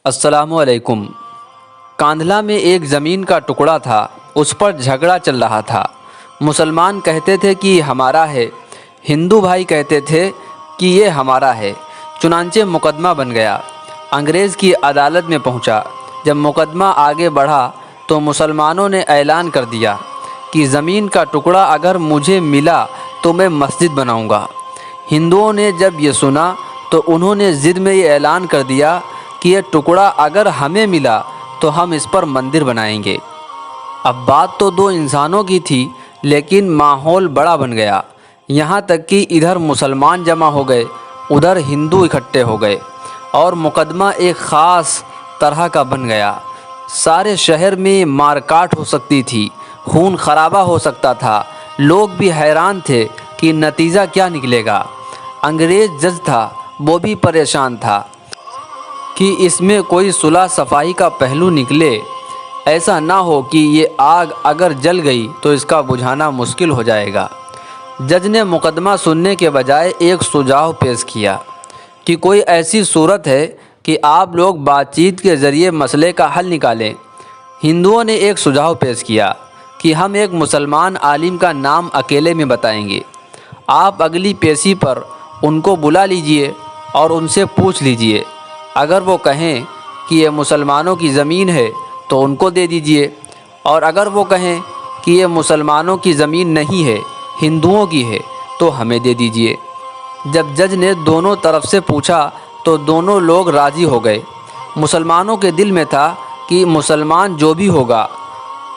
अस्सलामु अलैकुम। कांधला में एक ज़मीन का टुकड़ा था, उस पर झगड़ा चल रहा था। मुसलमान कहते थे कि हमारा है, हिंदू भाई कहते थे कि ये हमारा है। चुनांचे मुकदमा बन गया, अंग्रेज़ की अदालत में पहुंचा। जब मुकदमा आगे बढ़ा तो मुसलमानों ने ऐलान कर दिया कि ज़मीन का टुकड़ा अगर मुझे मिला तो मैं मस्जिद बनाऊंगा। हिंदुओं ने जब ये सुना तो उन्होंने ज़िद में ये ऐलान कर दिया कि ये टुकड़ा अगर हमें मिला तो हम इस पर मंदिर बनाएंगे। अब बात तो दो इंसानों की थी, लेकिन माहौल बड़ा बन गया। यहाँ तक कि इधर मुसलमान जमा हो गए, उधर हिंदू इकट्ठे हो गए और मुकदमा एक ख़ास तरह का बन गया। सारे शहर में मारकाट हो सकती थी, खून खराबा हो सकता था। लोग भी हैरान थे कि नतीजा क्या निकलेगा। अंग्रेज़ जज था, वो भी परेशान था कि इसमें कोई सुलह सफाई का पहलू निकले। ऐसा ना हो कि ये आग अगर जल गई तो इसका बुझाना मुश्किल हो जाएगा। जज ने मुकदमा सुनने के बजाय एक सुझाव पेश किया कि कोई ऐसी सूरत है कि आप लोग बातचीत के ज़रिए मसले का हल निकालें। हिंदुओं ने एक सुझाव पेश किया कि हम एक मुसलमान आलिम का नाम अकेले में बताएंगे। आप अगली पेशी पर उनको बुला लीजिए और उनसे पूछ लीजिए। अगर वो कहें कि ये मुसलमानों की ज़मीन है तो उनको दे दीजिए, और अगर वो कहें कि ये मुसलमानों की ज़मीन नहीं है, हिंदुओं की है, तो हमें दे दीजिए। जब जज ने दोनों तरफ से पूछा तो दोनों लोग राज़ी हो गए। मुसलमानों के दिल में था कि मुसलमान जो भी होगा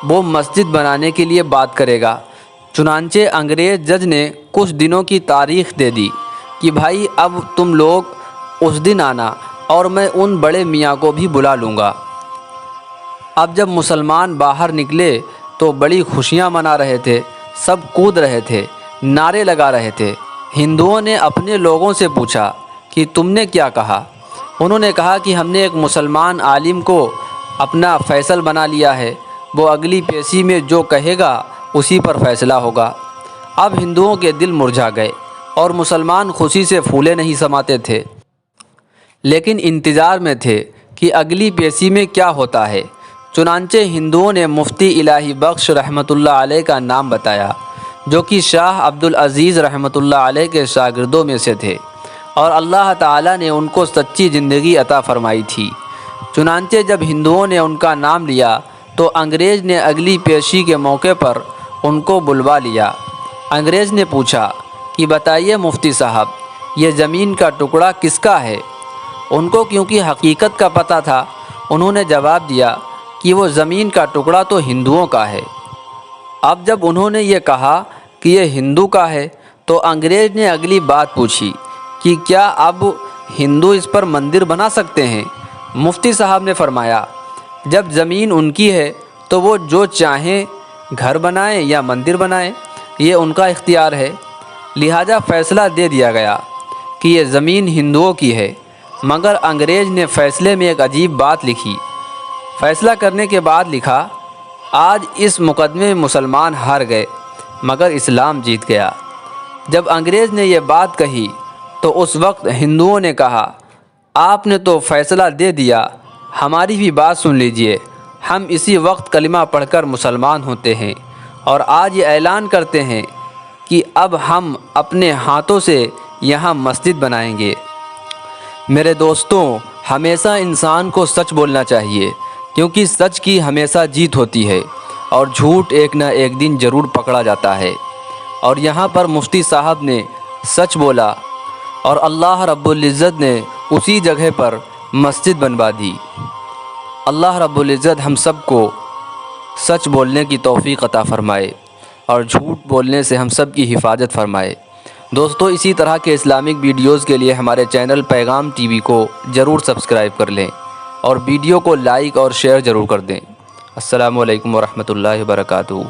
वो मस्जिद बनाने के लिए बात करेगा। चुनांचे अंग्रेज़ जज ने कुछ दिनों की तारीख़ दे दी कि भाई अब तुम लोग उस दिन आना और मैं उन बड़े मियाँ को भी बुला लूँगा। अब जब मुसलमान बाहर निकले तो बड़ी खुशियाँ मना रहे थे, सब कूद रहे थे, नारे लगा रहे थे। हिंदुओं ने अपने लोगों से पूछा कि तुमने क्या कहा। उन्होंने कहा कि हमने एक मुसलमान आलिम को अपना फ़ैसल बना लिया है, वो अगली पेशी में जो कहेगा उसी पर फ़ैसला होगा। अब हिंदुओं के दिल मुरझा गए और मुसलमान खुशी से फूले नहीं समाते थे, लेकिन इंतज़ार में थे कि अगली पेशी में क्या होता है। चुनांचे हिंदुओं ने मुफ्ती इलाही बख्श रहमतुल्लाह अलैह का नाम बताया, जो कि शाह अब्दुल अज़ीज़ रहमतुल्लाह अलैह के शागिर्दों में से थे और अल्लाह ताला ने उनको सच्ची ज़िंदगी अता फ़रमाई थी। चुनांचे जब हिंदुओं ने उनका नाम लिया तो अंग्रेज़ ने अगली पेशी के मौके पर उनको बुलवा लिया। अंग्रेज़ ने पूछा कि बताइए मुफ्ती साहब, ये ज़मीन का टुकड़ा किसका है। उनको क्योंकि हकीकत का पता था, उन्होंने जवाब दिया कि वो ज़मीन का टुकड़ा तो हिंदुओं का है। अब जब उन्होंने ये कहा कि ये हिंदू का है तो अंग्रेज़ ने अगली बात पूछी कि क्या अब हिंदू इस पर मंदिर बना सकते हैं। मुफ्ती साहब ने फरमाया, जब ज़मीन उनकी है तो वो जो चाहें घर बनाएं या मंदिर बनाएं, ये उनका इख्तियार है। लिहाजा फ़ैसला दे दिया गया कि ये ज़मीन हिंदुओं की है। मगर अंग्रेज़ ने फ़ैसले में एक अजीब बात लिखी। फ़ैसला करने के बाद लिखा, आज इस मुकदमे में मुसलमान हार गए मगर इस्लाम जीत गया। जब अंग्रेज़ ने यह बात कही तो उस वक्त हिंदुओं ने कहा, आपने तो फ़ैसला दे दिया, हमारी भी बात सुन लीजिए। हम इसी वक्त कलिमा पढ़कर मुसलमान होते हैं और आज ये ऐलान करते हैं कि अब हम अपने हाथों से यहाँ मस्जिद बनाएंगे। मेरे दोस्तों, हमेशा इंसान को सच बोलना चाहिए, क्योंकि सच की हमेशा जीत होती है और झूठ एक ना एक दिन ज़रूर पकड़ा जाता है। और यहाँ पर मुफ्ती साहब ने सच बोला और अल्लाह रब्बुल इज़्ज़त ने उसी जगह पर मस्जिद बनवा दी। अल्लाह रब्बुल इज़्ज़त हम सब को सच बोलने की तौफ़ीक़ अता फ़रमाए और झूठ बोलने से हम सब की हिफाजत फ़रमाए। दोस्तों, इसी तरह के इस्लामिक वीडियोज़ के लिए हमारे चैनल पैगाम टीवी को ज़रूर सब्सक्राइब कर लें और वीडियो को लाइक और शेयर ज़रूर कर दें। अस्सलामु अलैकुम व रहमतुल्लाहि व बरकातुहू।